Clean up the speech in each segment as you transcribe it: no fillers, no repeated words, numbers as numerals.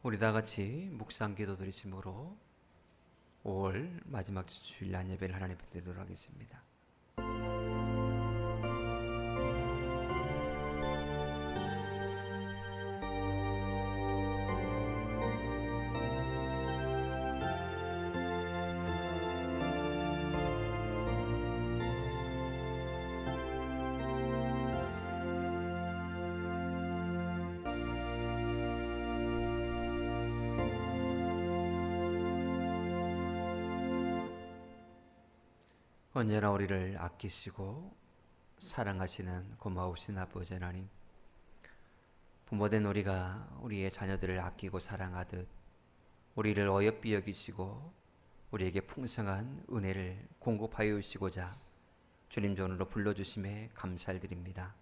우리 다 같이 묵상 기도 드리심으로 5월 마지막 주일 난 예배를 하나님 앞에 드리도록 하겠습니다. 언제나 우리를 아끼시고 사랑하시는 고마우신 아버지 하나님, 부모된 우리가 우리의 자녀들을 아끼고 사랑하듯 우리를 어여삐 여기시고 우리에게 풍성한 은혜를 공급하여 주시고자 주님 전으로 불러주심에 감사를 드립니다.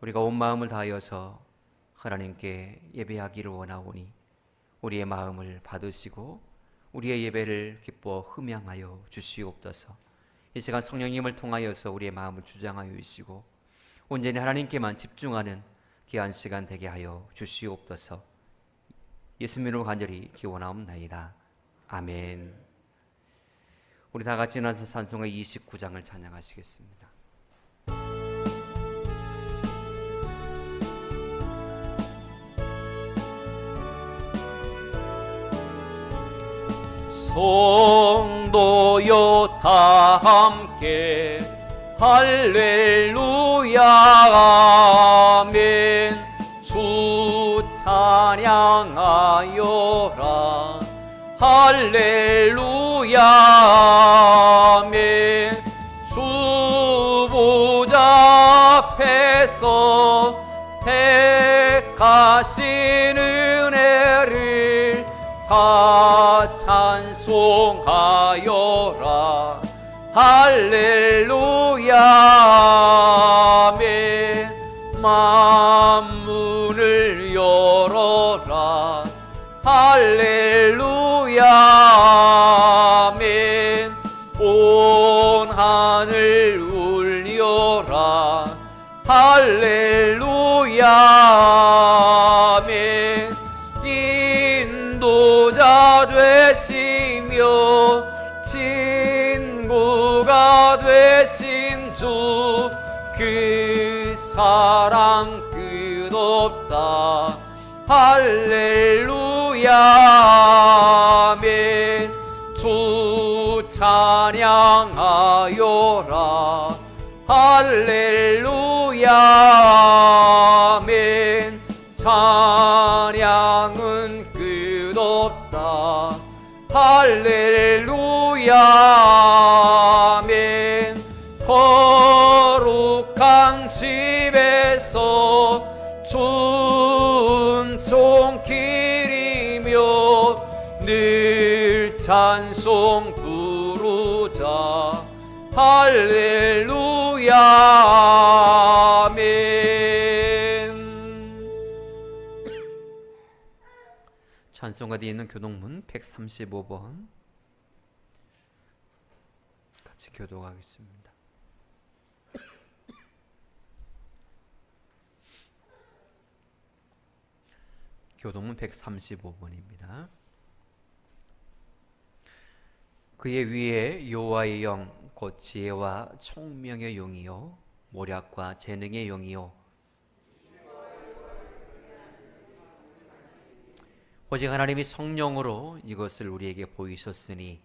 우리가 온 마음을 다하여서 하나님께 예배하기를 원하오니 우리의 마음을 받으시고 우리의 예배를 기뻐 흠양하여 주시옵소서. 이 시간 성령님을 통하여서 우리의 마음을 주장하여 주시고 온전히 하나님께만 집중하는 귀한 시간 되게 하여 주시옵소서. 예수님으로 간절히 기원하옵나이다. 아멘. 우리 다 같이 나서 찬송가 29장을 찬양하시겠습니다. 성도여 다 함께 할렐루야 아멘. 주 찬양하여라 할렐루야 아멘. 주 보좌 앞에서 택하신 은혜를 다 찬송하여라 할렐루야 아멘. 만문을 열어라 할렐루야 아멘. 온 하늘 울려라 할렐루야 아멘. 인도자 되시며 친구가 되신 주, 그 사랑 끝없다 할렐루야 아멘. 주 찬양하여라 할렐루야 아멘. 찬양은 끝없다 할렐루야 아멘. 거룩한 집에서 순종 기리며 늘 찬송 부르자 할렐루야 아멘. 찬송가 뒤에 있는 교동문 135번 같이 교독하겠습니다. 교동문 135번입니다. 그의 위에 여호와의 영 곧 지혜와 총명의 영이요 모략과 재능의 영이요 오직 하나님이 성령으로 이것을 우리에게 보이셨으니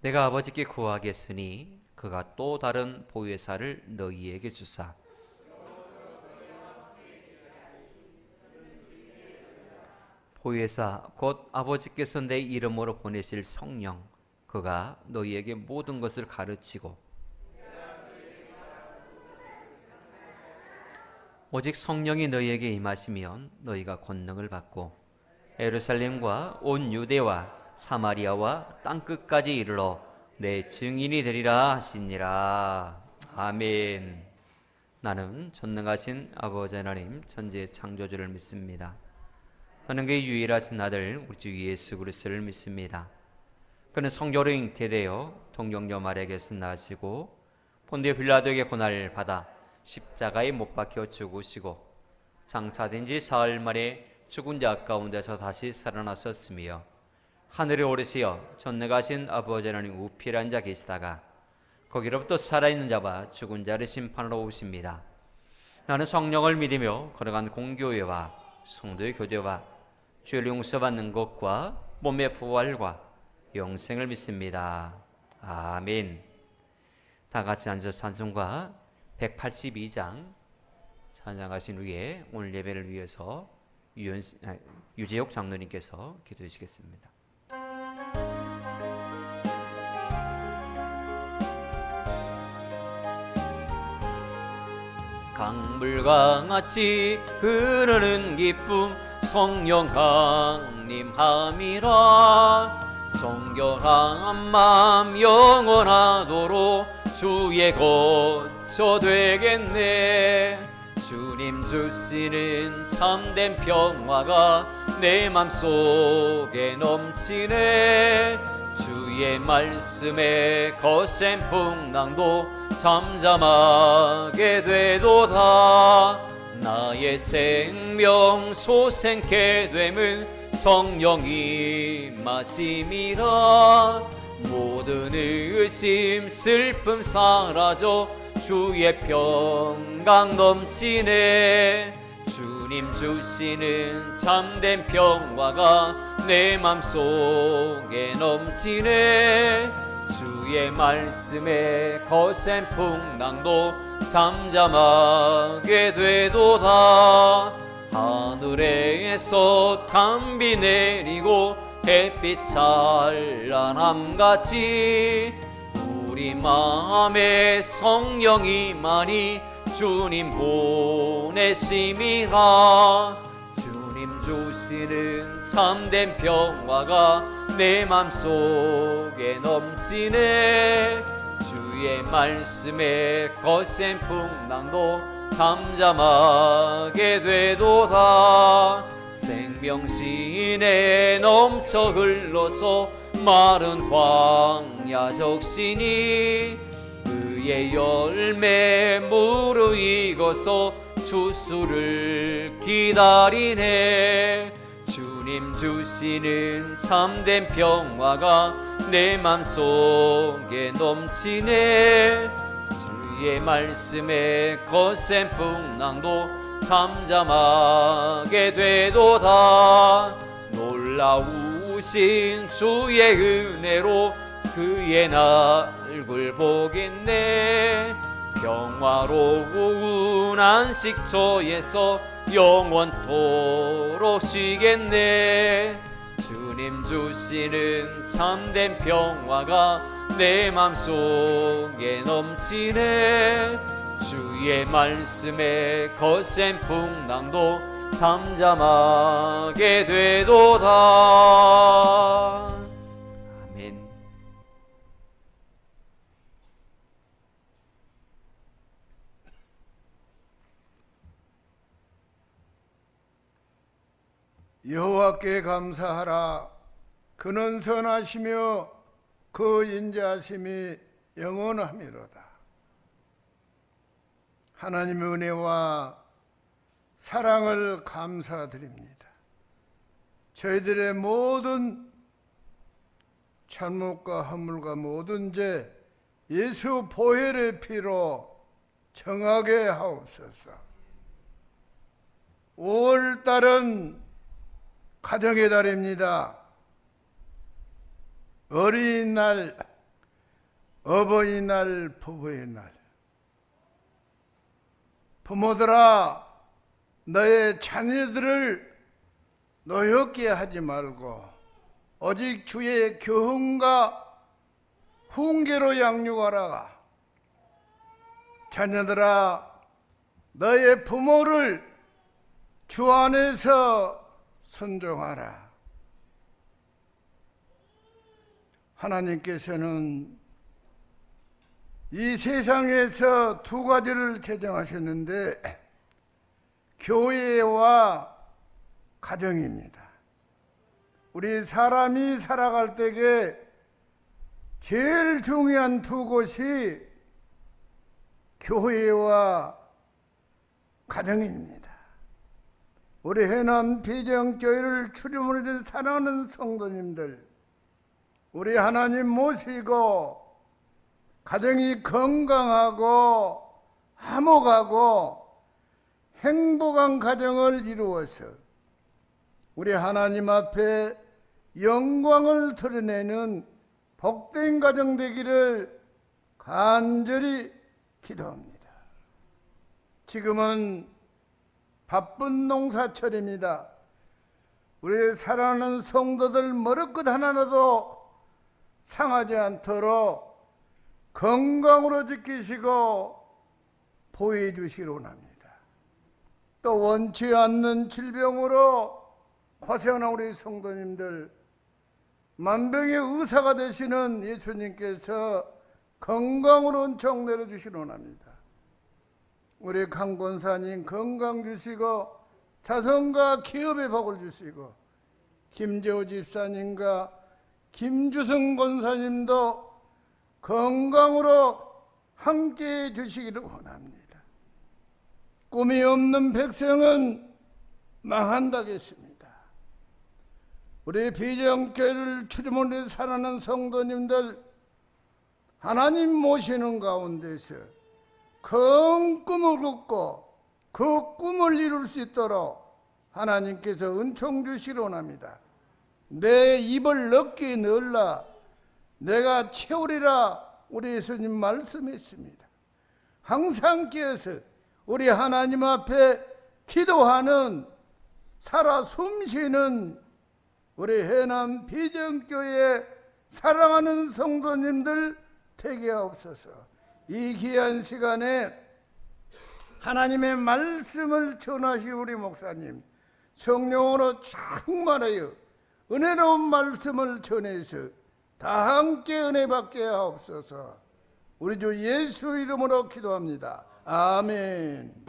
내가 아버지께 구하겠으니 그가 또 다른 보혜사를 너희에게 주사 보혜사 곧 아버지께서 내 이름으로 보내실 성령, 그가 너희에게 모든 것을 가르치고 오직 성령이 너희에게 임하시면 너희가 권능을 받고 예루살렘과 온 유대와 사마리아와 땅끝까지 이르러 내 증인이 되리라 하시니라. 아멘. 나는 전능하신 아버지 하나님 천지의 창조주를 믿습니다. 나는 그의 유일하신 아들 우리 주 예수 그리스도를 믿습니다. 그는 성령으로 잉태되어 동정녀 마리아에게서 나시고 본디오 빌라도에게 고난을 받아 십자가에 못 박혀 죽으시고 장사된 지 사흘 만에 죽은 자 가운데서 다시 살아나셨으며 하늘에 오르시어 전능하신 아버지 하나님 우편에 앉아 계시다가 거기로부터 살아있는 자와 죽은 자를 심판하러 오십니다. 나는 성령을 믿으며 거룩한 공교회와 성도의 교제와 죄를 용서받는 것과 몸의 부활과 영생을 믿습니다. 아멘. 다 같이 앉아서 찬송가 182장 찬양하신 후에 오늘 예배를 위해서 유재옥 장로님께서 기도해 주시겠습니다. 강물과 같이 흐르는 기쁨 성령 강림함이라 정결한 마음 영원하도록 주의 거처 되겠네. 주님 주시는 참된 평화가 내 맘속에 넘치네. 주의 말씀에 거센 풍랑도 잠잠하게 되도다. 나의 생명 소생케 됨은 성령이 마심이라. 모든 의심 슬픔 사라져 주의 평강 넘치네. 주님 주시는 참된 평화가 내 맘속에 넘치네. 주의 말씀에 거센 풍랑도 잠잠하게 되도다. 하늘에서 담비 내리고 햇빛 찬란함같이 우리 마음에 성령이 많이 주님 보내심이라. 주님 주시는 참된 평화가 내 맘속에 넘치네. 주의 말씀에 거센 풍랑도 잠잠하게 되도다. 생명신에 넘쳐 흘러서 마른 광야 적시니 그의 열매 무르익어서 추수를 기다리네. 주님 주시는 참된 평화가 내 맘속에 넘치네. 주의 말씀에 거센 풍랑도 잠잠하게 되도다. 놀라우신 주의 은혜로 그의 얼굴 보겠네. 평화로운 안식처에서 영원토록 쉬겠네. 주님 주시는 참된 평화가 내 맘속에 넘치네. 주의 말씀에 거센 풍랑도 잠잠하게 되도다. 아멘. 여호와께 감사하라. 그는 선하시며 그 인자하심이 영원함이로다. 하나님의 은혜와 사랑을 감사드립니다. 저희들의 모든 잘못과 허물과 모든 죄 예수 보혈의 피로 정하게 하옵소서. 5월달은 가정의 달입니다. 어린이날, 어버이날, 부부의 날. 부모들아, 너의 자녀들을 노엽게 하지 말고 오직 주의 교훈과 훈계로 양육하라. 자녀들아, 너의 부모를 주 안에서 순종하라. 하나님께서는 이 세상에서 두 가지를 제정하셨는데 교회와 가정입니다. 우리 사람이 살아갈 때에 제일 중요한 두 곳이 교회와 가정입니다. 우리 해남 비전교회를 출입문에 사랑하는 성도님들, 우리 하나님 모시고 가정이 건강하고 화목하고 행복한 가정을 이루어서 우리 하나님 앞에 영광을 드러내는 복된 가정 되기를 간절히 기도합니다. 지금은 바쁜 농사철입니다. 우리 사랑하는 성도들 머리끝 하나라도 상하지 않도록 건강으로 지키시고 보호해 주시기 원합니다. 또 원치 않는 질병으로 고생하는 우리 성도님들, 만병의 의사가 되시는 예수님께서 건강으로 은총 내려주시기 원합니다. 우리 강 권사님 건강 주시고 자손과 기업의 복을 주시고, 김재호 집사님과 김주성 권사님도 건강으로 함께해 주시기를 원합니다. 꿈이 없는 백성은 망한다겠습니다. 우리 비전교회를 출입문에 살아가는 성도님들, 하나님 모시는 가운데서 큰 꿈을 꾸고 그 꿈을 이룰 수 있도록 하나님께서 은총 주시기 원합니다. 내 입을 넓게 늘라 내가 채우리라 우리 예수님 말씀했습니다. 항상 깨어서 우리 하나님 앞에 기도하는, 살아 숨쉬는 우리 해남 비전교회 사랑하는 성도님들 되게 하옵소서. 이 귀한 시간에 하나님의 말씀을 전하시 우리 목사님 성령으로 충만하여 은혜로운 말씀을 전해서 다 함께 은혜 받게 하옵소서. 우리 주 예수 이름으로 기도합니다. 아멘.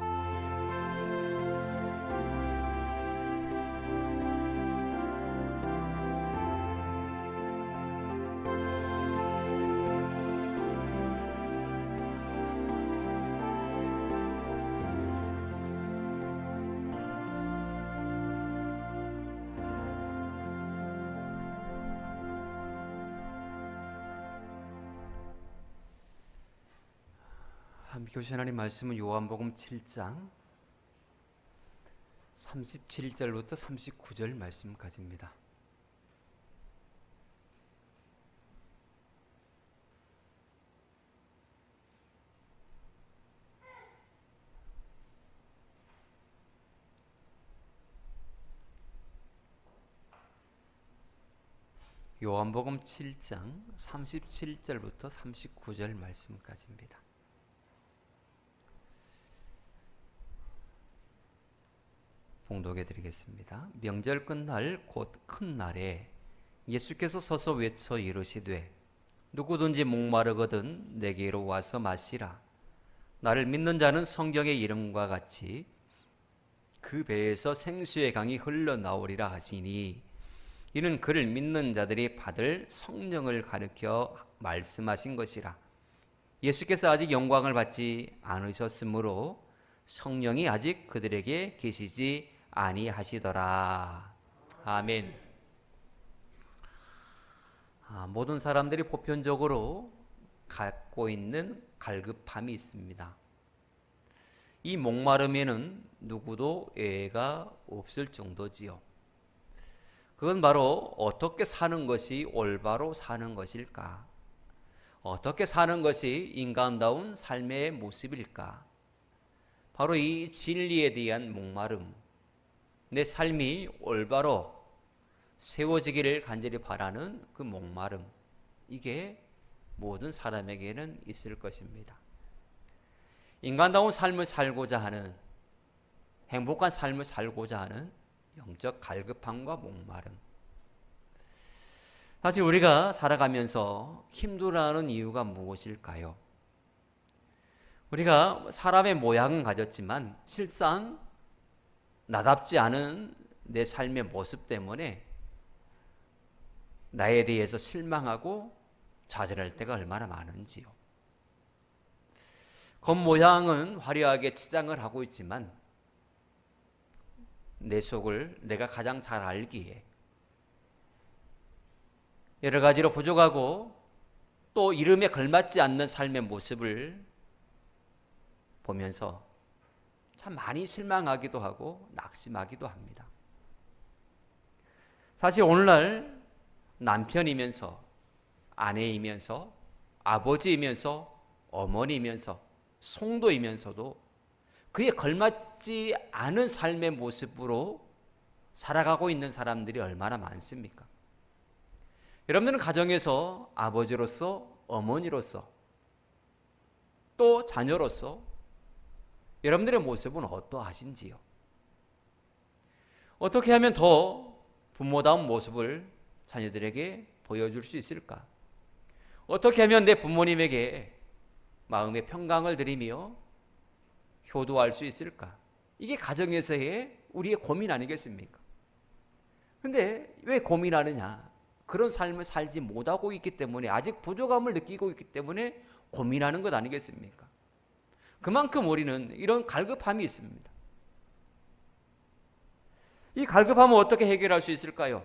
함께 오신 하나님 말씀은 요한복음 7장 37절부터 39절 말씀까지입니다. 요한복음 7장 37절부터 39절 말씀까지입니다. 봉독해 드리겠습니다. 명절 끝날 곧 큰 날에 예수께서 서서 외쳐 이르시되 누구든지 목마르거든 내게로 와서 마시라. 나를 믿는 자는 성경의 이름과 같이 그 배에서 생수의 강이 흘러나오리라 하시니, 이는 그를 믿는 자들이 받을 성령을 가르쳐 말씀하신 것이라. 예수께서 아직 영광을 받지 않으셨으므로 성령이 아직 그들에게 계시지 아니하시더라. 아멘. 모든 사람들이 보편적으로 갖고 있는 갈급함이 있습니다. 이 목마름에는 누구도 예외가 없을 정도지요. 그건 바로 어떻게 사는 것이 올바로 사는 것일까? 어떻게 사는 것이 인간다운 삶의 모습일까? 바로 이 진리에 대한 목마름, 내 삶이 올바로 세워지기를 간절히 바라는 그 목마름, 이게 모든 사람에게는 있을 것입니다. 인간다운 삶을 살고자 하는, 행복한 삶을 살고자 하는 영적 갈급함과 목마름. 사실 우리가 살아가면서 힘들어하는 이유가 무엇일까요? 우리가 사람의 모양은 가졌지만 실상 나답지 않은 내 삶의 모습 때문에 나에 대해서 실망하고 좌절할 때가 얼마나 많은지요. 겉모양은 화려하게 치장을 하고 있지만 내 속을 내가 가장 잘 알기에 여러 가지로 부족하고 또 이름에 걸맞지 않는 삶의 모습을 보면서 참 많이 실망하기도 하고 낙심하기도 합니다. 사실 오늘날 남편이면서 아내이면서 아버지이면서 어머니이면서 성도이면서도 그에 걸맞지 않은 삶의 모습으로 살아가고 있는 사람들이 얼마나 많습니까? 여러분들은 가정에서 아버지로서 어머니로서 또 자녀로서 여러분들의 모습은 어떠하신지요? 어떻게 하면 더 부모다운 모습을 자녀들에게 보여줄 수 있을까? 어떻게 하면 내 부모님에게 마음의 평강을 드리며 효도할 수 있을까? 이게 가정에서의 우리의 고민 아니겠습니까? 근데 왜 고민하느냐? 그런 삶을 살지 못하고 있기 때문에, 아직 부족함을 느끼고 있기 때문에 고민하는 것 아니겠습니까? 그만큼 우리는 이런 갈급함이 있습니다. 이 갈급함을 어떻게 해결할 수 있을까요?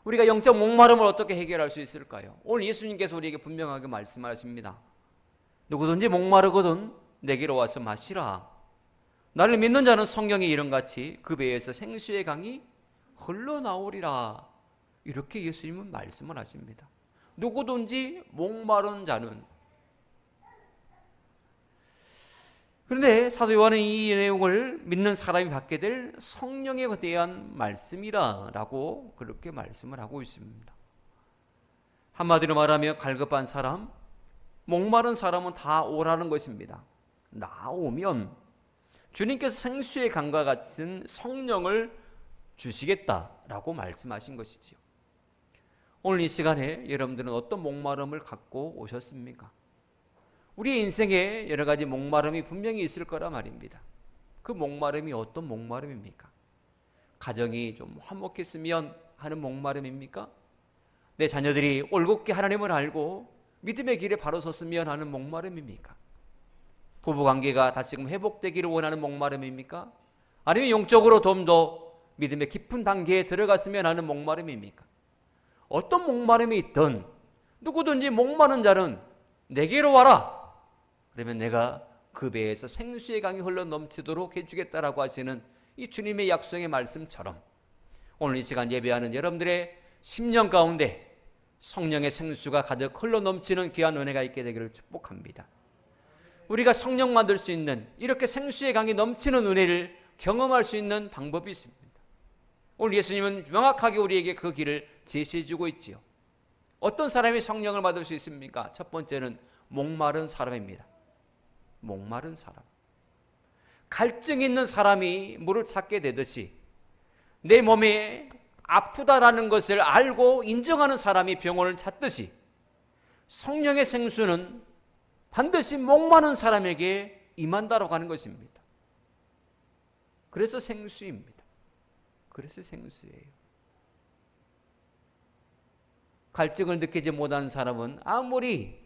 우리가 영적 목마름을 어떻게 해결할 수 있을까요? 오늘 예수님께서 우리에게 분명하게 말씀하십니다. 누구든지 목마르거든 내게로 와서 마시라. 나를 믿는 자는 성경에 이름같이 그 배에서 생수의 강이 흘러나오리라. 이렇게 예수님은 말씀을 하십니다. 누구든지 목마른 자는. 그런데 사도 요한은 이 내용을 믿는 사람이 받게 될 성령에 대한 말씀이라고 그렇게 말씀을 하고 있습니다. 한마디로 말하면 갈급한 사람, 목마른 사람은 다 오라는 것입니다. 나오면 주님께서 생수의 강과 같은 성령을 주시겠다라고 말씀하신 것이지요. 오늘 이 시간에 여러분들은 어떤 목마름을 갖고 오셨습니까? 우리의 인생에 여러 가지 목마름이 분명히 있을 거라 말입니다. 그 목마름이 어떤 목마름입니까? 가정이 좀 화목했으면 하는 목마름입니까? 내 자녀들이 올곧게 하나님을 알고 믿음의 길에 바로 섰으면 하는 목마름입니까? 부부관계가 다시금 회복되기를 원하는 목마름입니까? 아니면 영적으로 좀 더 믿음의 깊은 단계에 들어갔으면 하는 목마름입니까? 어떤 목마름이 있든 누구든지 목마른 자는 내게로 와라. 그러면 내가 그 배에서 생수의 강이 흘러 넘치도록 해주겠다라고 하시는 이 주님의 약속의 말씀처럼 오늘 이 시간 예배하는 여러분들의 심령 가운데 성령의 생수가 가득 흘러 넘치는 귀한 은혜가 있게 되기를 축복합니다. 우리가 성령 만들 수 있는 이렇게 생수의 강이 넘치는 은혜를 경험할 수 있는 방법이 있습니다. 오늘 예수님은 명확하게 우리에게 그 길을 제시해 주고 있지요. 어떤 사람이 성령을 받을 수 있습니까? 첫 번째는 목마른 사람입니다. 목마른 사람. 갈증 있는 사람이 물을 찾게 되듯이 내 몸에 아프다라는 것을 알고 인정하는 사람이 병원을 찾듯이 성령의 생수는 반드시 목마른 사람에게 임한다라고 하는 것입니다. 그래서 생수입니다. 그래서 생수예요. 갈증을 느끼지 못한 사람은 아무리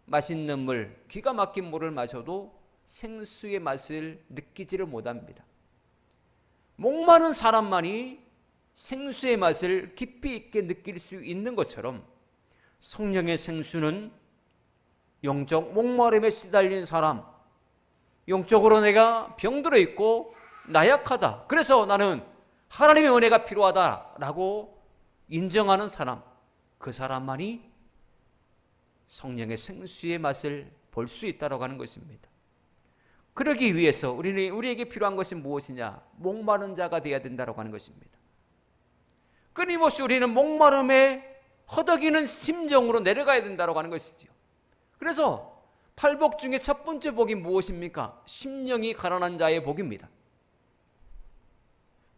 맛있는 물, 기가 막힌 물을 마셔도 생수의 맛을 느끼지를 못합니다. 목마른 사람만이 생수의 맛을 깊이 있게 느낄 수 있는 것처럼 성령의 생수는 영적 목마름에 시달린 사람, 영적으로 내가 병들어 있고 나약하다, 그래서 나는 하나님의 은혜가 필요하다라고 인정하는 사람, 그 사람만이 성령의 생수의 맛을 볼 수 있다고 하는 것입니다. 그러기 위해서 우리에게 필요한 것이 무엇이냐? 목마른 자가 되어야 된다고 하는 것입니다. 끊임없이 우리는 목마름에 허덕이는 심정으로 내려가야 된다고 하는 것이죠. 그래서 팔복 중에 첫 번째 복이 무엇입니까? 심령이 가난한 자의 복입니다.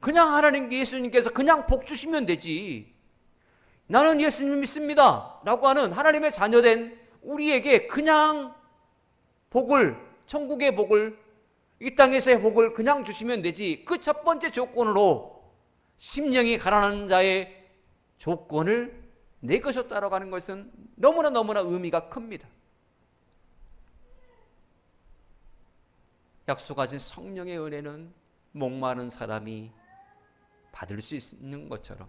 그냥 하나님 예수님께서 그냥 복 주시면 되지, 나는 예수님 믿습니다 라고 하는 하나님의 자녀된 우리에게 그냥 복을, 천국의 복을, 이 땅에서의 복을 그냥 주시면 되지, 그 첫 번째 조건으로 심령이 가난한 자의 조건을 내것이었다라고 하는 것은 너무나 의미가 큽니다. 약속하신 성령의 은혜는 목마른 사람이 받을 수 있는 것처럼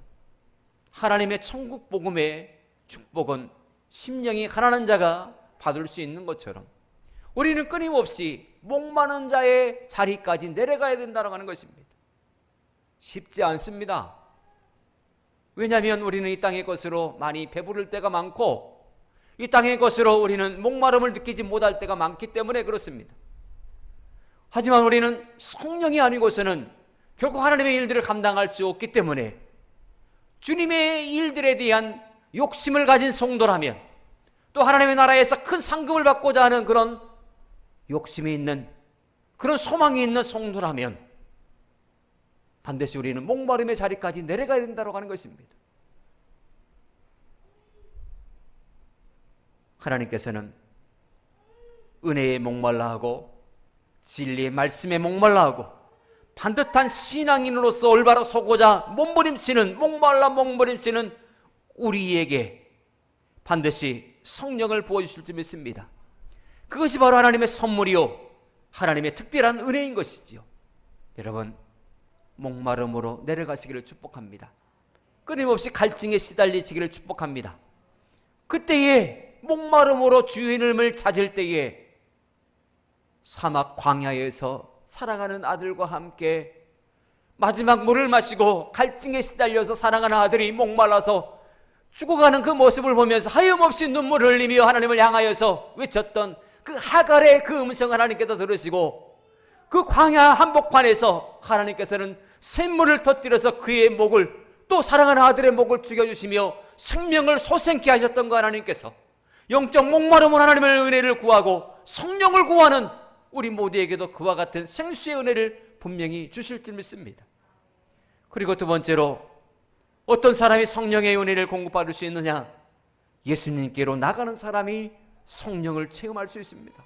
하나님의 천국 복음의 축복은 심령이 가난한 자가 받을 수 있는 것처럼 우리는 끊임없이 목마른 자의 자리까지 내려가야 된다고 하는 것입니다. 쉽지 않습니다. 왜냐하면 우리는 이 땅의 것으로 많이 배부를 때가 많고 이 땅의 것으로 우리는 목마름을 느끼지 못할 때가 많기 때문에 그렇습니다. 하지만 우리는 성령이 아니고서는 결국 하나님의 일들을 감당할 수 없기 때문에 주님의 일들에 대한 욕심을 가진 성도라면 또 하나님의 나라에서 큰 상급을 받고자 하는 그런 욕심이 있는 그런 소망이 있는 성도라면 반드시 우리는 목마름의 자리까지 내려가야 된다고 하는 것입니다. 하나님께서는 은혜에 목말라 하고 진리의 말씀에 목말라 하고 반듯한 신앙인으로서 올바로 서고자 몸부림치는 우리에게 반드시 성령을 부어주실 줄 믿습니다. 그것이 바로 하나님의 선물이요 하나님의 특별한 은혜인 것이지요. 여러분, 목마름으로 내려가시기를 축복합니다. 끊임없이 갈증에 시달리시기를 축복합니다. 그때에 목마름으로 주님을 찾을 때에 사막 광야에서 사랑하는 아들과 함께 마지막 물을 마시고 갈증에 시달려서 사랑하는 아들이 목말라서 죽어가는 그 모습을 보면서 하염없이 눈물을 흘리며 하나님을 향하여서 외쳤던 그 하갈의 그 음성을 하나님께서 들으시고 그 광야 한복판에서 하나님께서는 샘물을 터뜨려서 그의 목을 또 사랑하는 아들의 목을 죽여주시며 생명을 솟생케 하셨던 그 하나님께서 영적 목마름은 하나님의 은혜를 구하고 성령을 구하는 우리 모두에게도 그와 같은 생수의 은혜를 분명히 주실 줄 믿습니다. 그리고 두 번째로 어떤 사람이 성령의 은혜를 공급받을 수 있느냐? 예수님께로 나가는 사람이 성령을 체험할 수 있습니다.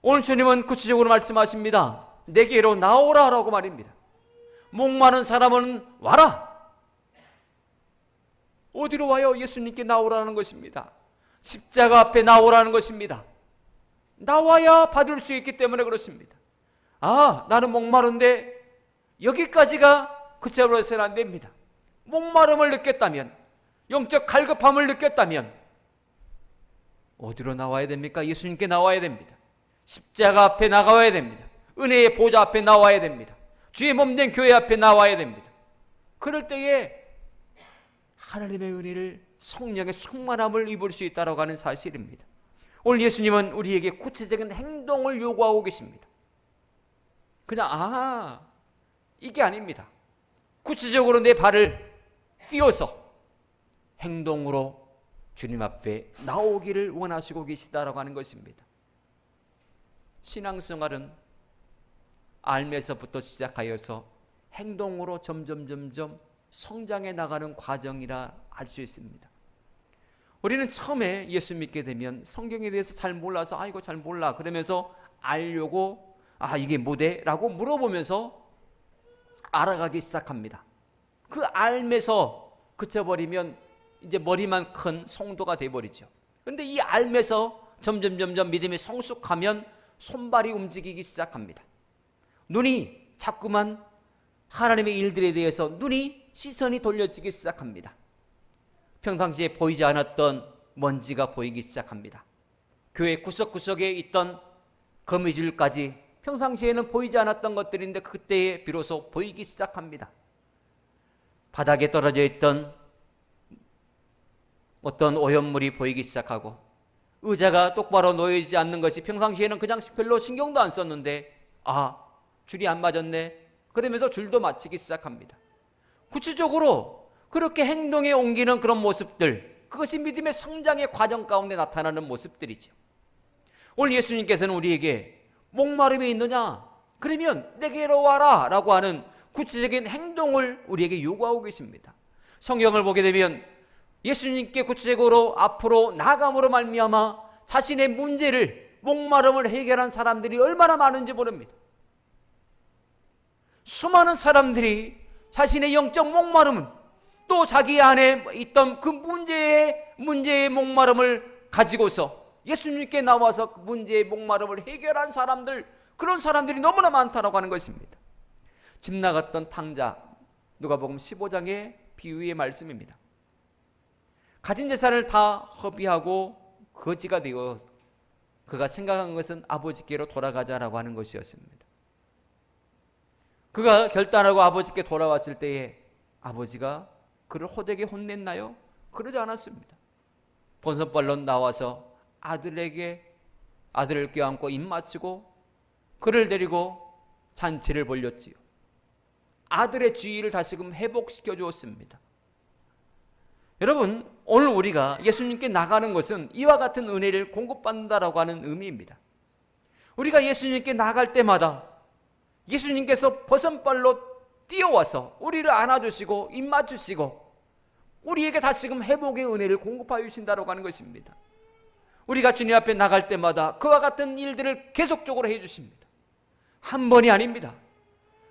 오늘 주님은 구체적으로 말씀하십니다. 내게로 나오라라고 말입니다. 목마른 사람은 와라. 어디로 와요? 예수님께 나오라는 것입니다. 십자가 앞에 나오라는 것입니다. 나와야 받을 수 있기 때문에 그렇습니다. 나는 목마른데 여기까지가 그처로 해서는 안 됩니다. 목마름을 느꼈다면, 영적 갈급함을 느꼈다면 어디로 나와야 됩니까? 예수님께 나와야 됩니다. 십자가 앞에 나가야 됩니다. 은혜의 보좌 앞에 나와야 됩니다. 주의 몸된 교회 앞에 나와야 됩니다. 그럴 때에 하나님의 은혜를 성령의 충만함을 입을 수 있다고 하는 사실입니다. 오늘 예수님은 우리에게 구체적인 행동을 요구하고 계십니다. 그냥 이게 아닙니다. 구체적으로 내 발을 띄워서 행동으로 주님 앞에 나오기를 원하시고 계시다라고 하는 것입니다. 신앙생활은 알면서부터 시작하여서 행동으로 점점 성장해 나가는 과정이라 할 수 있습니다. 우리는 처음에 예수 믿게 되면 성경에 대해서 잘 몰라서 이거 잘 몰라 그러면서 알려고 이게 뭐대? 라고 물어보면서 알아가기 시작합니다. 그 알면서 그쳐버리면 이제 머리만 큰 성도가 돼버리죠. 그런데 이 알면서 점점 믿음이 성숙하면 손발이 움직이기 시작합니다. 눈이 자꾸만 하나님의 일들에 대해서 시선이 돌려지기 시작합니다. 평상시에 보이지 않았던 먼지가 보이기 시작합니다. 교회 구석구석에 있던 거미줄까지 평상시에는 보이지 않았던 것들인데 그때에 비로소 보이기 시작합니다. 바닥에 떨어져 있던 어떤 오염물이 보이기 시작하고 의자가 똑바로 놓여지지 않는 것이 평상시에는 그냥 별로 신경도 안 썼는데 줄이 안 맞았네 그러면서 줄도 맞추기 시작합니다. 구체적으로 그렇게 행동에 옮기는 그런 모습들, 그것이 믿음의 성장의 과정 가운데 나타나는 모습들이죠. 오늘 예수님께서는 우리에게 목마름이 있느냐? 그러면 내게로 와라 라고 하는 구체적인 행동을 우리에게 요구하고 계십니다. 성경을 보게 되면 예수님께 구체적으로 앞으로 나아감으로 말미암아 자신의 문제를, 목마름을 해결한 사람들이 얼마나 많은지 모릅니다. 수많은 사람들이 자신의 영적 목마름은 또 자기 안에 있던 그 문제의 목마름을 가지고서 예수님께 나와서 그 문제의 목마름을 해결한 사람들, 그런 사람들이 너무나 많다라고 하는 것입니다. 집 나갔던 탕자, 누가복음 15장의 비유의 말씀입니다. 가진 재산을 다 허비하고 거지가 되어 그가 생각한 것은 아버지께로 돌아가자라고 하는 것이었습니다. 그가 결단하고 아버지께 돌아왔을 때에 아버지가 그를 호되게 혼냈나요? 그러지 않았습니다. 본선발로 나와서 아들을 껴안고 입 맞추고 그를 데리고 잔치를 벌렸지요. 아들의 지위를 다시금 회복시켜 주었습니다. 여러분, 오늘 우리가 예수님께 나가는 것은 이와 같은 은혜를 공급받는다라고 하는 의미입니다. 우리가 예수님께 나갈 때마다 예수님께서 버선발로 뛰어와서 우리를 안아주시고 입 맞추시고 우리에게 다시금 회복의 은혜를 공급하여 주신다라고 하는 것입니다. 우리가 주님 앞에 나갈 때마다 그와 같은 일들을 계속적으로 해주십니다. 한 번이 아닙니다.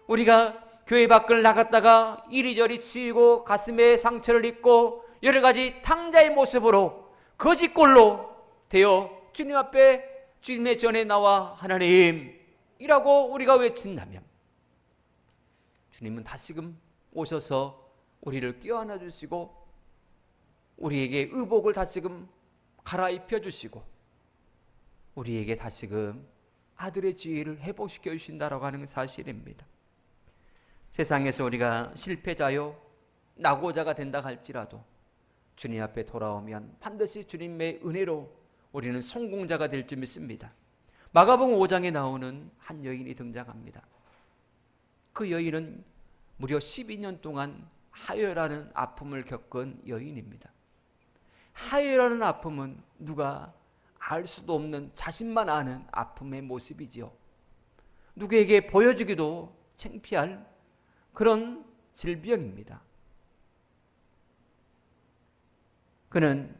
우리가 교회 밖을 나갔다가 이리저리 치이고 가슴에 상처를 입고 여러 가지 탕자의 모습으로 거짓골로 되어 주님 앞에 주님의 전에 나와 하나님이라고 우리가 외친다면 주님은 다시금 오셔서 우리를 껴안아 주시고 우리에게 의복을 다시금 갈아입혀 주시고 우리에게 다시금 아들의 지위를 회복시켜 주신다라고 하는 사실입니다. 세상에서 우리가 실패자요 낙오자가 된다 할지라도 주님 앞에 돌아오면 반드시 주님의 은혜로 우리는 성공자가 될 줄 믿습니다. 마가복음 5장에 나오는 한 여인이 등장합니다. 그 여인은 무려 12년 동안 하혈하는 아픔을 겪은 여인입니다. 하혈하는 아픔은 누가 알 수도 없는 자신만 아는 아픔의 모습이지요. 누구에게 보여주기도 창피할 그런 질병입니다. 그는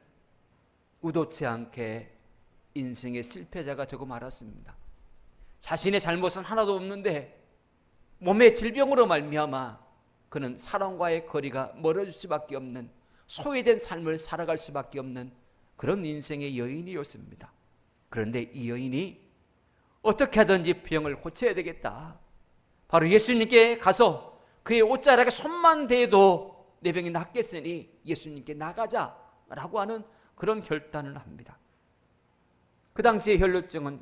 의도치 않게 인생의 실패자가 되고 말았습니다. 자신의 잘못은 하나도 없는데 몸의 질병으로 말미암아 그는 사람과의 거리가 멀어질 수밖에 없는 소외된 삶을 살아갈 수밖에 없는 그런 인생의 여인이었습니다. 그런데 이 여인이 어떻게 하든지 병을 고쳐야 되겠다. 바로 예수님께 가서 그의 옷자락에 손만 대도 내 병이 낫겠으니 예수님께 나가자라고 하는 그런 결단을 합니다. 그 당시에 혈루증은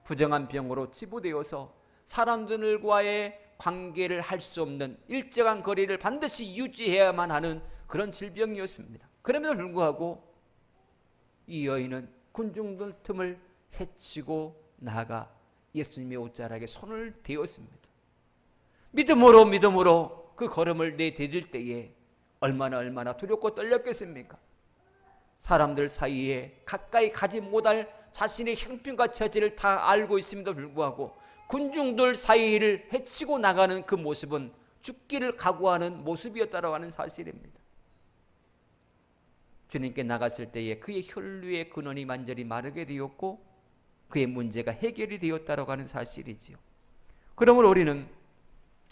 부정한 병으로 치부되어서 사람들과의 관계를 할 수 없는 일정한 거리를 반드시 유지해야만 하는 그런 질병이었습니다. 그럼에도 불구하고 이 여인은 군중들 틈을 헤치고 나아가 예수님의 옷자락에 손을 대었습니다. 믿음으로 그 걸음을 내디딜 때에 얼마나 두렵고 떨렸겠습니까? 사람들 사이에 가까이 가지 못할 자신의 형편과 처지를 다 알고 있음에도 불구하고 군중들 사이를 헤치고 나가는 그 모습은 죽기를 각오하는 모습이었다고 하는 사실입니다. 주님께 나갔을 때에 그의 혈류의 근원이 완전히 마르게 되었고 그의 문제가 해결이 되었다고 하는 사실이지요. 그러므로 우리는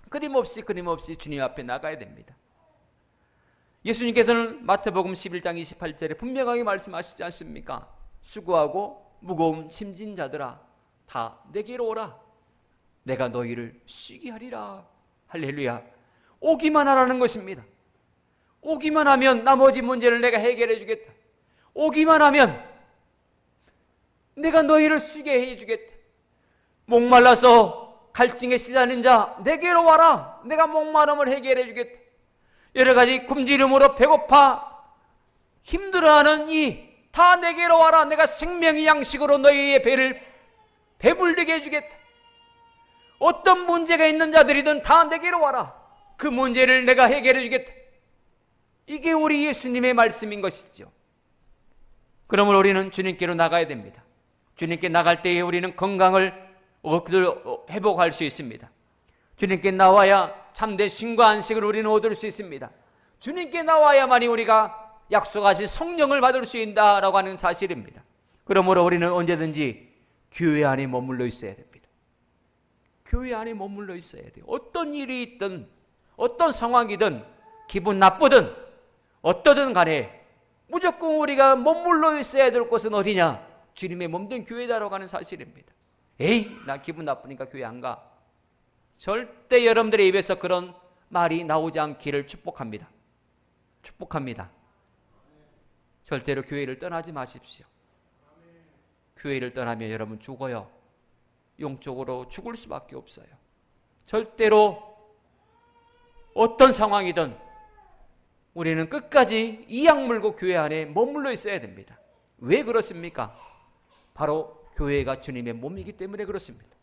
끊임없이 주님 앞에 나가야 됩니다. 예수님께서는 마태복음 11장 28절에 분명하게 말씀하시지 않습니까? 수고하고 무거운 짐진 자들아 다 내게로 오라. 내가 너희를 쉬게 하리라. 할렐루야. 오기만 하라는 것입니다. 오기만 하면 나머지 문제를 내가 해결해 주겠다. 오기만 하면 내가 너희를 쉬게 해 주겠다. 목말라서 갈증에 시달린 자 내게로 와라. 내가 목마름을 해결해 주겠다. 여러 가지 굶주림으로 배고파 힘들어하는 이 다 내게로 와라. 내가 생명의 양식으로 너희의 배를 배불리게 해주겠다. 어떤 문제가 있는 자들이든 다 내게로 와라. 그 문제를 내가 해결해 주겠다. 이게 우리 예수님의 말씀인 것이죠. 그러므로 우리는 주님께로 나가야 됩니다. 주님께 나갈 때에 우리는 건강을 회복할 수 있습니다. 주님께 나와야 참된 쉼과 안식을 우리는 얻을 수 있습니다. 주님께 나와야만이 우리가 약속하신 성령을 받을 수 있다라고 하는 사실입니다. 그러므로 우리는 언제든지 교회 안에 머물러 있어야 됩니다. 교회 안에 머물러 있어야 돼요. 어떤 일이 있든 어떤 상황이든 기분 나쁘든 어떠든 간에 무조건 우리가 머물러 있어야 될 곳은 어디냐? 주님의 몸된 교회다라고 하는 사실입니다. 에이, 나 기분 나쁘니까 교회 안 가. 절대 여러분들의 입에서 그런 말이 나오지 않기를 축복합니다. 축복합니다. 절대로 교회를 떠나지 마십시오. 교회를 떠나면 여러분 죽어요. 영적으로 죽을 수밖에 없어요. 절대로 어떤 상황이든 우리는 끝까지 이악 물고 교회 안에 머물러 있어야 됩니다. 왜 그렇습니까? 바로 교회가 주님의 몸이기 때문에 그렇습니다.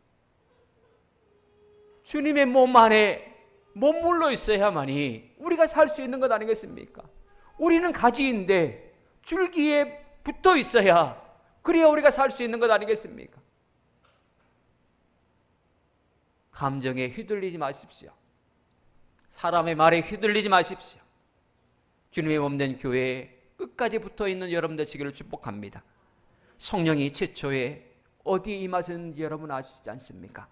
주님의 몸 안에 머물러 있어야만이 우리가 살 수 있는 것 아니겠습니까? 우리는 가지인데 줄기에 붙어 있어야, 그래야 우리가 살 수 있는 것 아니겠습니까? 감정에 휘둘리지 마십시오. 사람의 말에 휘둘리지 마십시오. 주님의 몸된 교회에 끝까지 붙어 있는 여러분 되시기를 축복합니다. 성령이 최초에 어디에 임하셨는지 여러분 아시지 않습니까?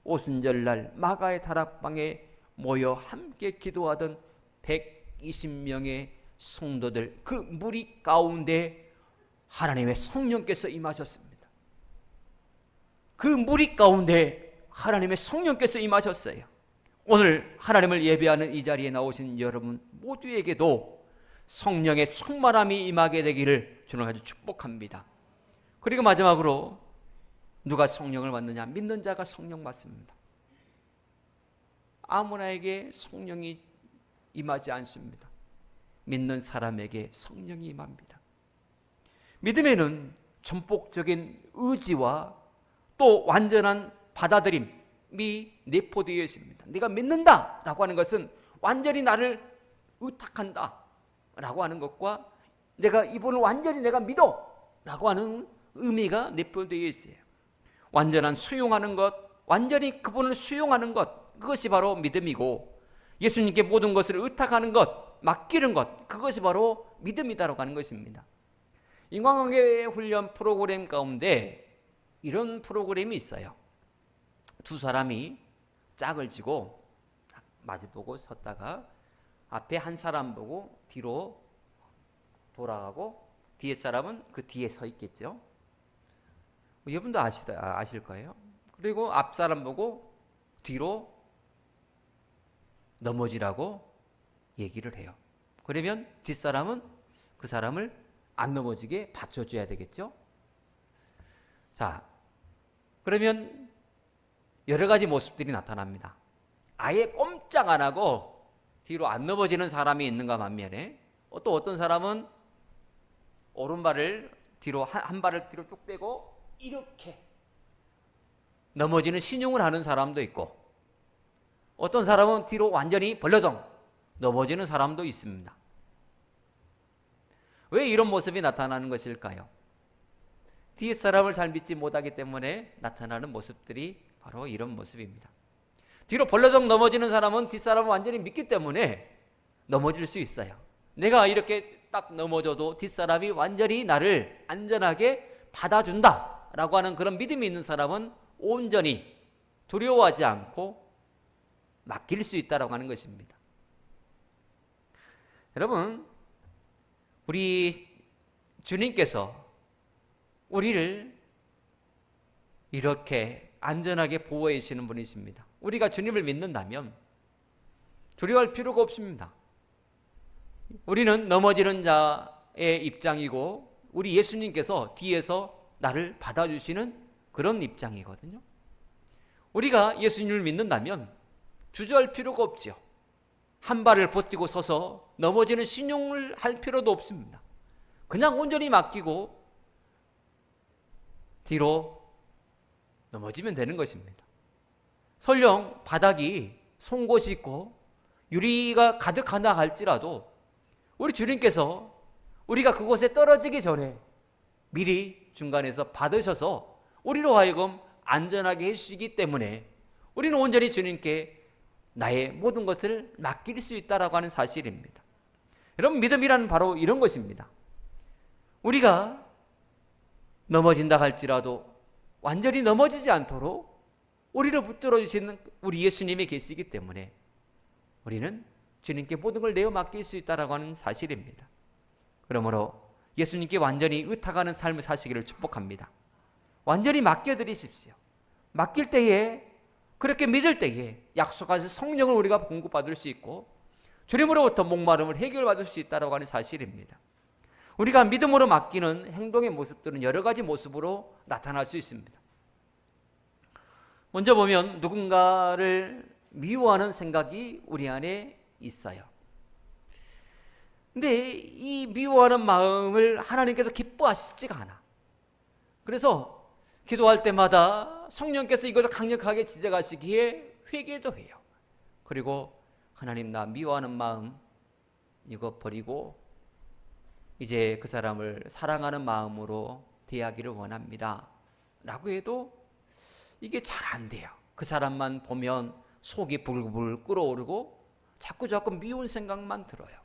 오순절날 마가의 다락방에 모여 함께 기도하던 120명의 성도들, 그 무리 가운데 하나님의 성령께서 임하셨습니다. 그 무리 가운데 하나님의 성령께서 임하셨어요. 오늘 하나님을 예배하는 이 자리에 나오신 여러분 모두에게도 성령의 충만함이 임하게 되기를 주는 아주 축복합니다. 그리고 마지막으로 누가 성령을 받느냐? 믿는 자가 성령 받습니다. 아무나에게 성령이 임하지 않습니다. 믿는 사람에게 성령이 임합니다. 믿음에는 전폭적인 의지와 또 완전한 받아들임이 내포되어 있습니다. 내가 믿는다라고 하는 것은 완전히 나를 의탁한다 라고 하는 것과 내가 이분을 완전히 내가 믿어 라고 하는 의미가 내포되어 있어요. 완전한 수용하는 것, 완전히 그분을 수용하는 것, 그것이 바로 믿음이고, 예수님께 모든 것을 의탁하는 것, 맡기는 것, 그것이 바로 믿음이다라고 하는 것입니다. 인간관계 훈련 프로그램 가운데 이런 프로그램이 있어요. 두 사람이 짝을 지고 마주보고 섰다가 앞에 한 사람 보고 뒤로 돌아가고 뒤에 사람은 그 뒤에 서 있겠죠. 여러분도 아실 거예요. 그리고 앞 사람 보고 뒤로 넘어지라고 얘기를 해요. 그러면 뒷사람은 그 사람을 안 넘어지게 받쳐줘야 되겠죠. 자, 그러면 여러 가지 모습들이 나타납니다. 아예 꼼짝 안 하고 뒤로 안 넘어지는 사람이 있는가 반면에 또 어떤 사람은 오른발을 뒤로 한 발을 뒤로 쭉 빼고 이렇게 넘어지는 신용을 하는 사람도 있고, 어떤 사람은 뒤로 완전히 벌려덩 넘어지는 사람도 있습니다. 왜 이런 모습이 나타나는 것일까요? 뒤에 사람을 잘 믿지 못하기 때문에 나타나는 모습들이 바로 이런 모습입니다. 뒤로 벌려덩 넘어지는 사람은 뒷사람을 완전히 믿기 때문에 넘어질 수 있어요. 내가 이렇게 딱 넘어져도 뒷사람이 완전히 나를 안전하게 받아준다 라고 하는 그런 믿음이 있는 사람은 온전히 두려워하지 않고 맡길 수 있다라고 하는 것입니다. 여러분, 우리 주님께서 우리를 이렇게 안전하게 보호해 주시는 분이십니다. 우리가 주님을 믿는다면 두려워할 필요가 없습니다. 우리는 넘어지는 자의 입장이고 우리 예수님께서 뒤에서 나를 받아주시는 그런 입장이거든요. 우리가 예수님을 믿는다면 주저할 필요가 없지요. 한 발을 버티고 서서 넘어지는 신용을 할 필요도 없습니다. 그냥 온전히 맡기고 뒤로 넘어지면 되는 것입니다. 설령 바닥이 송곳이 있고 유리가 가득하다 할지라도 우리 주님께서 우리가 그곳에 떨어지기 전에 미리 중간에서 받으셔서 우리로 하여금 안전하게 해주시기 때문에 우리는 온전히 주님께 나의 모든 것을 맡길 수 있다라고 하는 사실입니다. 여러분, 믿음이란 바로 이런 것입니다. 우리가 넘어진다 할지라도 완전히 넘어지지 않도록 우리를 붙들어 주시는 우리 예수님이 계시기 때문에 우리는 주님께 모든 걸 내어 맡길 수 있다라고 하는 사실입니다. 그러므로 예수님께 완전히 의탁하는 삶을 사시기를 축복합니다. 완전히 맡겨드리십시오. 맡길 때에, 그렇게 믿을 때에 약속하신 성령을 우리가 공급받을 수 있고 주님으로부터 목마름을 해결받을 수 있다고 하는 사실입니다. 우리가 믿음으로 맡기는 행동의 모습들은 여러 가지 모습으로 나타날 수 있습니다. 먼저 보면 누군가를 미워하는 생각이 우리 안에 있어요. 근데 이 미워하는 마음을 하나님께서 기뻐하시지가 않아. 그래서 기도할 때마다 성령께서 이것을 강력하게 지적하시기에 회개도 해요. 그리고 하나님, 나 미워하는 마음 이거 버리고 이제 그 사람을 사랑하는 마음으로 대하기를 원합니다 라고 해도 이게 잘 안 돼요. 그 사람만 보면 속이 불불 끓어오르고 자꾸 미운 생각만 들어요.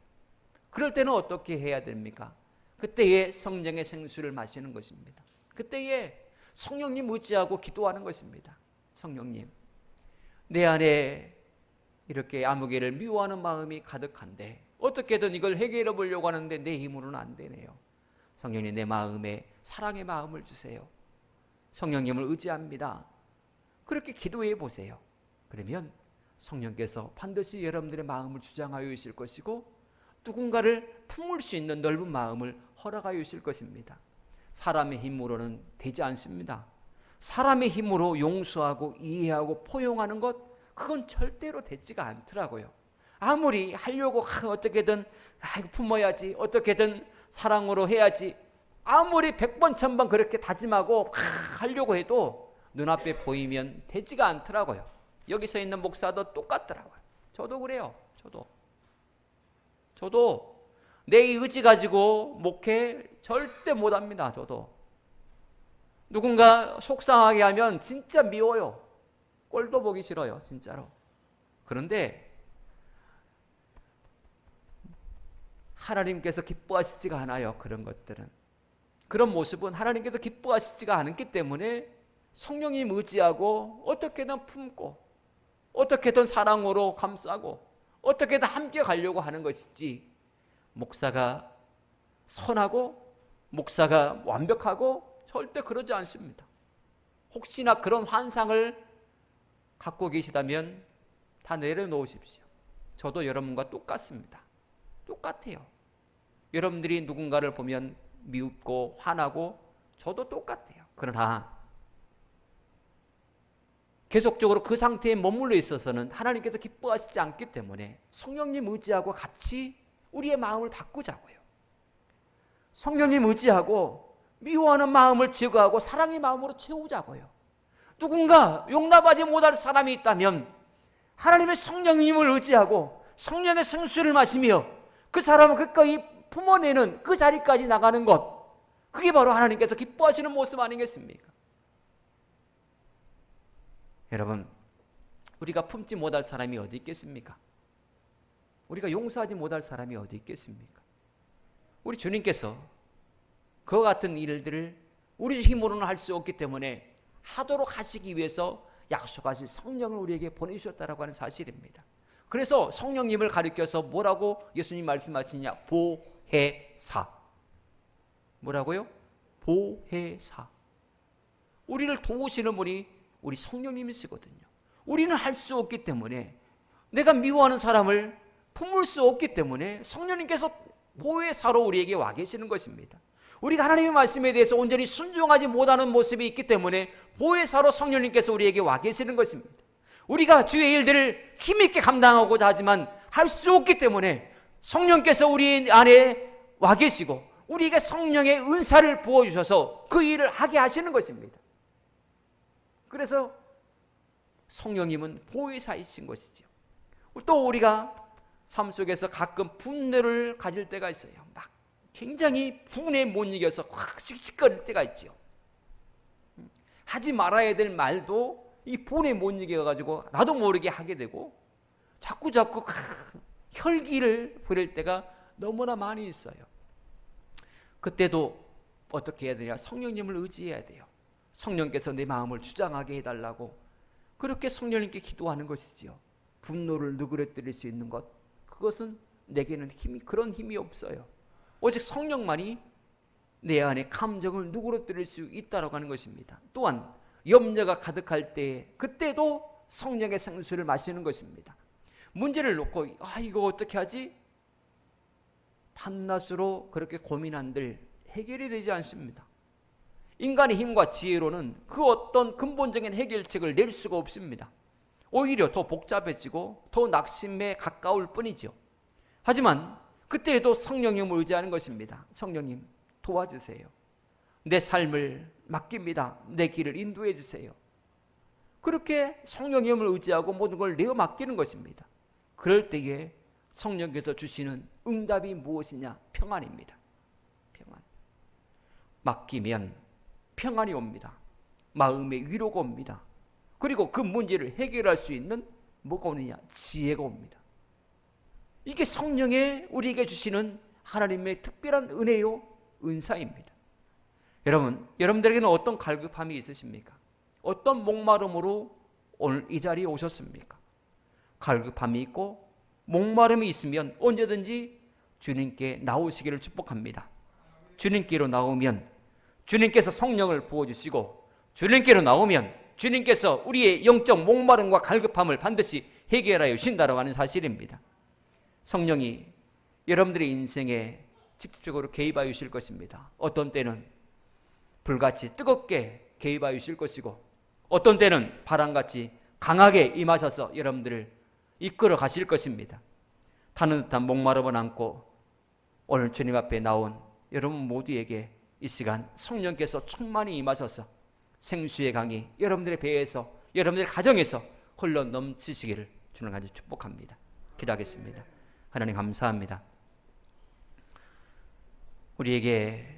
그럴 때는 어떻게 해야 됩니까? 그때에 성령의 생수를 마시는 것입니다. 그때에 성령님 의지하고 기도하는 것입니다. 성령님, 내 안에 이렇게 아무개를 미워하는 마음이 가득한데 어떻게든 이걸 해결해 보려고 하는데 내 힘으로는 안 되네요. 성령님, 내 마음에 사랑의 마음을 주세요. 성령님을 의지합니다. 그렇게 기도해 보세요. 그러면 성령께서 반드시 여러분들의 마음을 주장하여 주실 것이고 누군가를 품을 수 있는 넓은 마음을 허락하여 주실 것입니다. 사람의 힘으로는 되지 않습니다. 사람의 힘으로 용서하고 이해하고 포용하는 것, 그건 절대로 되지가 않더라고요. 아무리 하려고 어떻게든 품어야지, 어떻게든 사랑으로 해야지, 아무리 100번 1000번 그렇게 다짐하고 하려고 해도 눈앞에 보이면 되지가 않더라고요. 여기 서 있는 목사도 똑같더라고요. 저도 그래요. 저도 내 의지 가지고 목회 절대 못합니다. 저도 누군가 속상하게 하면 진짜 미워요. 꼴도 보기 싫어요. 진짜로. 그런데 하나님께서 기뻐하시지가 않아요. 그런 것들은. 그런 모습은 하나님께서 기뻐하시지가 않기 때문에 성령님 의지하고 어떻게든 품고 어떻게든 사랑으로 감싸고 어떻게든 함께 가려고 하는 것이지, 목사가 선하고 목사가 완벽하고 절대 그러지 않습니다. 혹시나 그런 환상을 갖고 계시다면 다 내려놓으십시오. 저도 여러분과 똑같습니다. 똑같아요. 여러분들이 누군가를 보면 미흡고 화나고 저도 똑같아요. 그러나 계속적으로 그 상태에 머물러 있어서는 하나님께서 기뻐하시지 않기 때문에 성령님 의지하고 같이 우리의 마음을 바꾸자고요. 성령님 의지하고 미워하는 마음을 제거하고 사랑의 마음으로 채우자고요. 누군가 용납하지 못할 사람이 있다면 하나님의 성령님을 의지하고 성령의 생수를 마시며 그 사람을 끝까지 품어내는 그 자리까지 나가는 것, 그게 바로 하나님께서 기뻐하시는 모습 아니겠습니까? 여러분, 우리가 품지 못할 사람이 어디 있겠습니까? 우리가 용서하지 못할 사람이 어디 있겠습니까? 우리 주님께서 그와 같은 일들을 우리 힘으로는 할 수 없기 때문에 하도록 하시기 위해서 약속하신 성령을 우리에게 보내주셨다라고 하는 사실입니다. 그래서 성령님을 가리켜서 뭐라고 예수님 말씀하시냐? 보혜사. 뭐라고요? 보혜사. 우리를 도우시는 분이 우리 성령님이시거든요. 우리는 할 수 없기 때문에, 내가 미워하는 사람을 품을 수 없기 때문에 성령님께서 보혜사로 우리에게 와 계시는 것입니다. 우리가 하나님의 말씀에 대해서 온전히 순종하지 못하는 모습이 있기 때문에 보혜사로 성령님께서 우리에게 와 계시는 것입니다. 우리가 주의 일들을 힘있게 감당하고자 하지만 할 수 없기 때문에 성령께서 우리 안에 와 계시고 우리에게 성령의 은사를 부어주셔서 그 일을 하게 하시는 것입니다. 그래서 성령님은 보혜사이신 것이죠. 또 우리가 삶 속에서 가끔 분노를 가질 때가 있어요. 막 굉장히 분에 못 이겨서 확 씩씩거릴 때가 있죠. 하지 말아야 될 말도 이 분에 못 이겨가지고 나도 모르게 하게 되고 자꾸 혈기를 부릴 때가 너무나 많이 있어요. 그때도 어떻게 해야 되냐? 성령님을 의지해야 돼요. 성령께서 내 마음을 주장하게 해달라고 그렇게 성령님께 기도하는 것이지요. 분노를 누그러뜨릴 수 있는 것, 그것은 내게는 그런 힘이 없어요. 오직 성령만이 내 안에 감정을 누그러뜨릴 수 있다고 하는 것입니다. 또한 염려가 가득할 때 그때도 성령의 생수를 마시는 것입니다. 문제를 놓고 이거 어떻게 하지? 밤낮으로 그렇게 고민한들 해결이 되지 않습니다. 인간의 힘과 지혜로는 그 어떤 근본적인 해결책을 낼 수가 없습니다. 오히려 더 복잡해지고 더 낙심에 가까울 뿐이죠. 하지만 그때에도 성령님을 의지하는 것입니다. 성령님 도와주세요. 내 삶을 맡깁니다. 내 길을 인도해 주세요. 그렇게 성령님을 의지하고 모든 걸 내어 맡기는 것입니다. 그럴 때에 성령께서 주시는 응답이 무엇이냐? 평안입니다. 평안. 맡기면 평안이 옵니다. 마음의 위로가 옵니다. 그리고 그 문제를 해결할 수 있는 뭐가 오느냐? 지혜가 옵니다. 이게 성령의 우리에게 주시는 하나님의 특별한 은혜요, 은사입니다. 여러분, 여러분들에게는 어떤 갈급함이 있으십니까? 어떤 목마름으로 오늘 이 자리에 오셨습니까? 갈급함이 있고 목마름이 있으면 언제든지 주님께 나오시기를 축복합니다. 주님께로 나오면 주님께서 성령을 부어주시고, 주님께로 나오면 주님께서 우리의 영적 목마름과 갈급함을 반드시 해결하여 주신다고 하는 사실입니다. 성령이 여러분들의 인생에 직접적으로 개입하여 주실 것입니다. 어떤 때는 불같이 뜨겁게 개입하여 주실 것이고, 어떤 때는 바람같이 강하게 임하셔서 여러분들을 이끌어 가실 것입니다. 타는 듯한 목마름을 안고 오늘 주님 앞에 나온 여러분 모두에게 이 시간 성령께서 충만히 임하셔서 생수의 강이 여러분들의 배에서, 여러분들의 가정에서 흘러 넘치시기를 주님 간절히 축복합니다. 기도하겠습니다. 하나님 감사합니다. 우리에게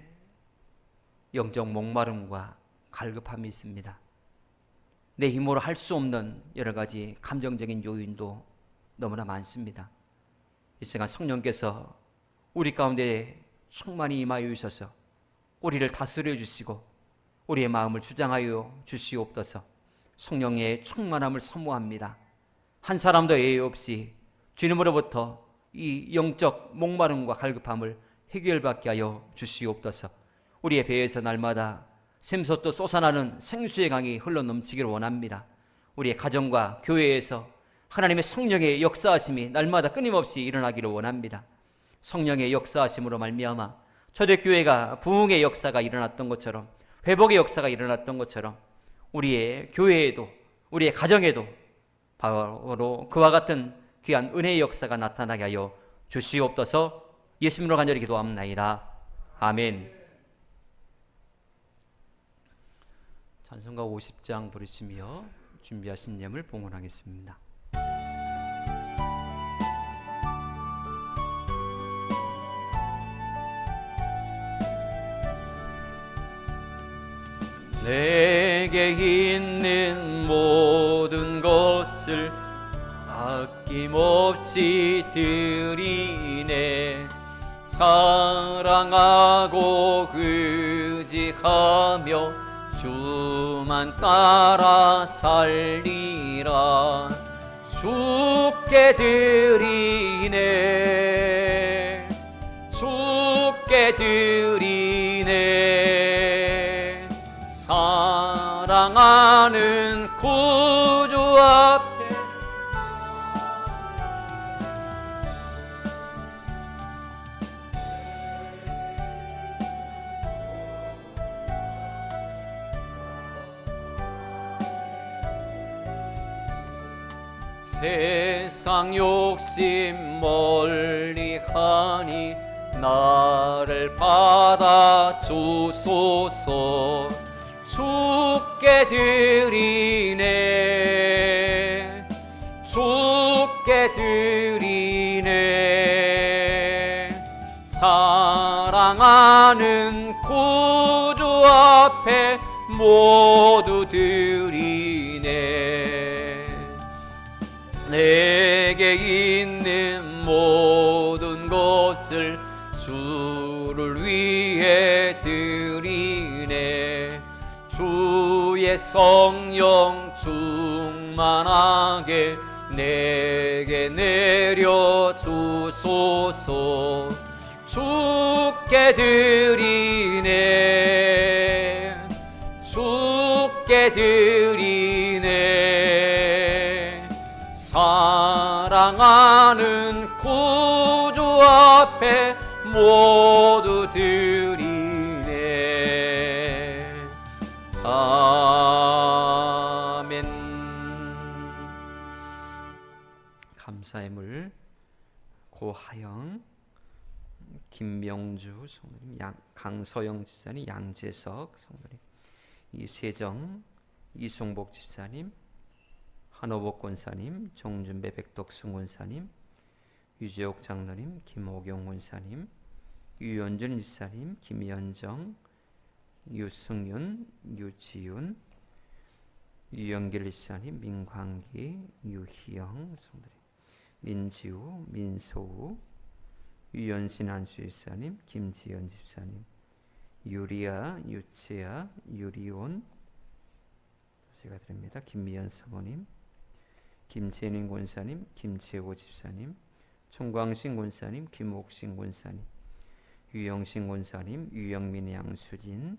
영적 목마름과 갈급함이 있습니다. 내 힘으로 할 수 없는 여러 가지 감정적인 요인도 너무나 많습니다. 이 시간 성령께서 우리 가운데 충만히 임하여 주셔서 우리를 다스려 주시고 우리의 마음을 주장하여 주시옵소서. 성령의 충만함을 사모합니다. 한 사람도 예외 없이 주님으로부터 이 영적 목마름과 갈급함을 해결받게 하여 주시옵소서. 우리의 배에서 날마다 샘솟도 솟아나는 생수의 강이 흘러넘치기를 원합니다. 우리의 가정과 교회에서 하나님의 성령의 역사하심이 날마다 끊임없이 일어나기를 원합니다. 성령의 역사하심으로 말미암아 초대교회가 부흥의 역사가 일어났던 것처럼, 회복의 역사가 일어났던 것처럼 우리의 교회에도, 우리의 가정에도 바로 그와 같은 귀한 은혜의 역사가 나타나게 하여 주시옵소서. 예수님으로 간절히 기도합나이다. 아멘. 찬송가 50장 부르시며 준비하신 예물 봉헌하겠습니다. 내게 있는 모든 것을 아낌없이 드리네. 사랑하고 의지하며 주만 따라 살리라. 주께 드리네. 주께 드리네. 사랑하는 구주 앞에 세상 욕심 멀리하니 나를 받아 주소서. 주께 드리네. 주께 드리네. 사랑하는 구주 앞에 모두 드리네. 내게 있는 모든 것을 주를 위해 드리네. 주의 성령 충만하게 내게 내려 주소서. 주께 주께 드리네 주께 드리네 사랑하는 구주 앞에 모두 드리네 아멘. 감사의 물 고하영, 김명주 성도님, 강서영 집사님, 양재석 성도님, 이세정, 이송복 집사님, 한호복 권사님, 정준배 백덕순 권사님, 유재옥 장로님, 김호경 권사님, 유연준 집사님, 김연정, 유승윤, 유지윤, 유영길 집사님, 민광기, 유희영 성도님, 민지우, 민소우, 유연신 한수 집사님, 김지연 집사님, 유리아, 유채아, 유리온 제가 드립니다. 김미연 사모님, 김재ninh 권사님, 김재호 집사님, 총광신 권사님, 김옥신 권사님, 유영신 권사님, 유영민 양수진,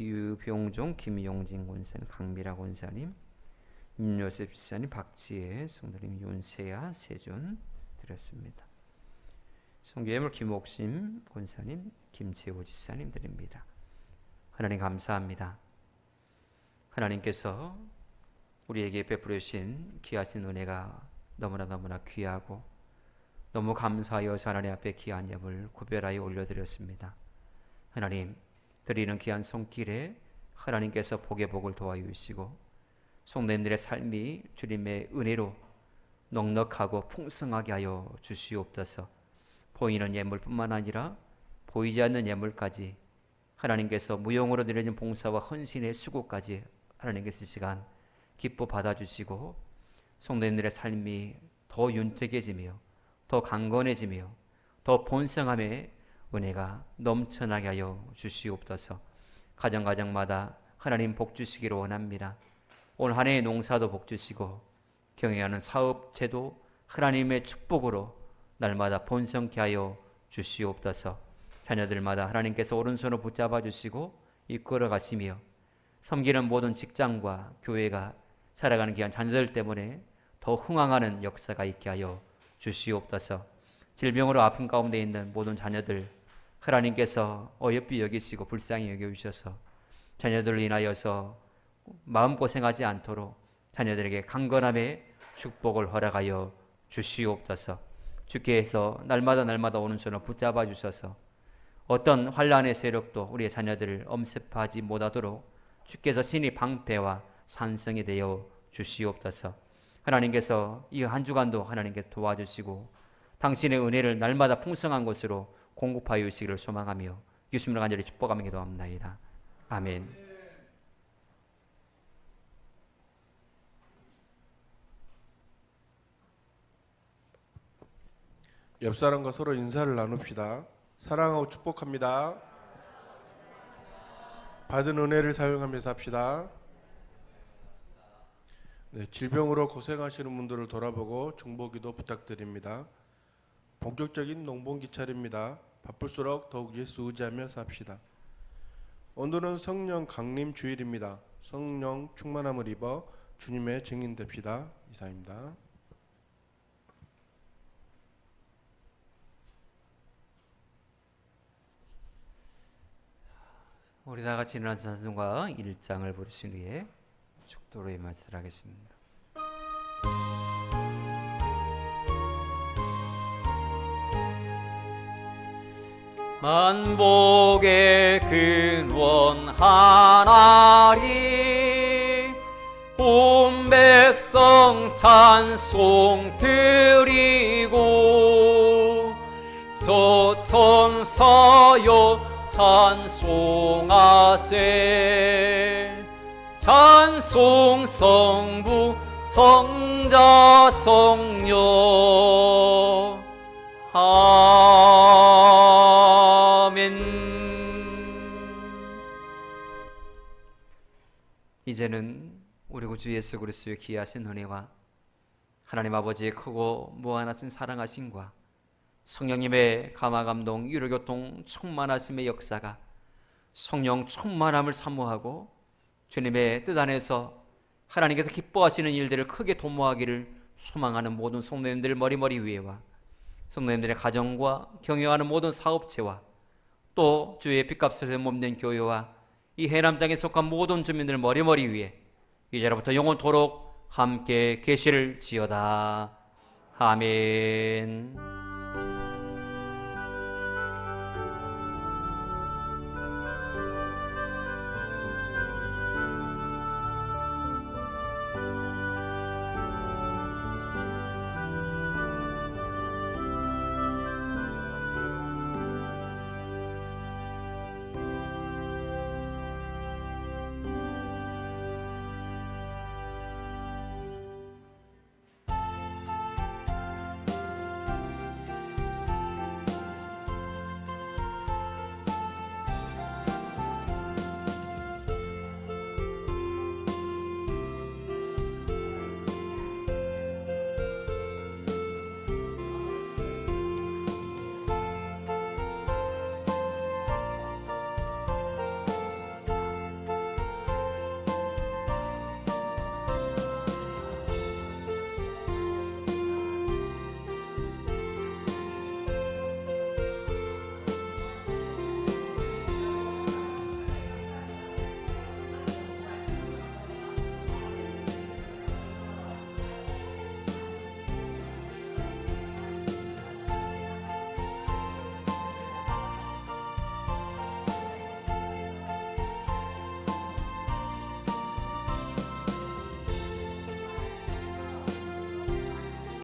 유병종, 김용진 권사님, 강미라 권사님, 윤요셉 집사님, 박지혜 성도님, 윤세아, 세존 드렸습니다. 성교예물 김옥심 권사님, 김재호 집사님 드립니다. 하나님 감사합니다. 하나님께서 우리에게 베풀어 주신 귀하신 은혜가 너무나 귀하고 너무 감사하여서 하나님 앞에 귀한 예물 구별하여 올려드렸습니다. 하나님 드리는 귀한 손길에 하나님께서 복의 복을 도와여 주시고 성도님들의 삶이 주님의 은혜로 넉넉하고 풍성하게 하여 주시옵소서. 보이는 예물뿐만 아니라 보이지 않는 예물까지 하나님께서 무용으로 드려진 봉사와 헌신의 수고까지 하나님께서 이 시간 기뻐 받아주시고 성도님들의 삶이 더 윤택해지며 더 강건해지며 더 본성함의 은혜가 넘쳐나게 하여 주시옵소서. 가정마다 하나님 복 주시기를 원합니다. 올 한 해의 농사도 복 주시고 경영하는 사업체도 하나님의 축복으로 날마다 본성케 하여 주시옵소서. 자녀들마다 하나님께서 오른손을 붙잡아 주시고 이끌어 가시며 섬기는 모든 직장과 교회가 살아가는 귀한 자녀들 때문에 더 흥황하는 역사가 있게 하여 주시옵소서. 질병으로 아픈 가운데 있는 모든 자녀들 하나님께서 어여삐 여기시고 불쌍히 여겨주셔서 자녀들을 인하여서 마음고생하지 않도록 자녀들에게 강건함의 축복을 허락하여 주시옵소서. 주께서 날마다 오른손을 붙잡아 주셔서 어떤 환난의 세력도 우리의 자녀들을 엄습하지 못하도록 주께서 신이 방패와 산성이 되어 주시옵소서. 하나님께서 이 한 주간도 하나님께서 도와주시고 당신의 은혜를 날마다 풍성한 것으로 공급하여 주시기를 소망하며 예수님을 간절히 축복하며 기도합니다. 아멘. 옆사람과 서로 인사를 나눕시다. 사랑하고 축복합니다. 받은 은혜를 사용하면서 합시다. 네, 질병으로 고생하시는 분들을 돌아보고 중보기도 부탁드립니다. 본격적인 농번기 차례입니다. 바쁠수록 더욱 예수 의지하면서 합시다. 오늘은 성령 강림 주일입니다. 성령 충만함을 입어 주님의 증인 됩시다. 이상입니다. 우리 다 같이 일어나서 찬송가 1장을 부르신 후에 축도로 임하시도록 하겠습니다. 만복의 근원 하나리 온 백성 찬송 드리고 서천 서요 찬송하세. 찬송 성부 성자 성령 아멘. 이제는 우리 구주 예수 그리스도의 귀하신 은혜와 하나님 아버지의 크고 무한하신 사랑하심과 성령님의 감화감동, 유로교통 충만하심의 역사가 성령 충만함을 사모하고 주님의 뜻 안에서 하나님께서 기뻐하시는 일들을 크게 도모하기를 소망하는 모든 성도님들 머리머리 위에와 성도님들의 가정과 경영하는 모든 사업체와 또 주의 핏값을 몸된 교회와 이 해남 땅에 속한 모든 주민들 머리머리 위에 이제로부터 영원토록 함께 계실지어다. 아멘.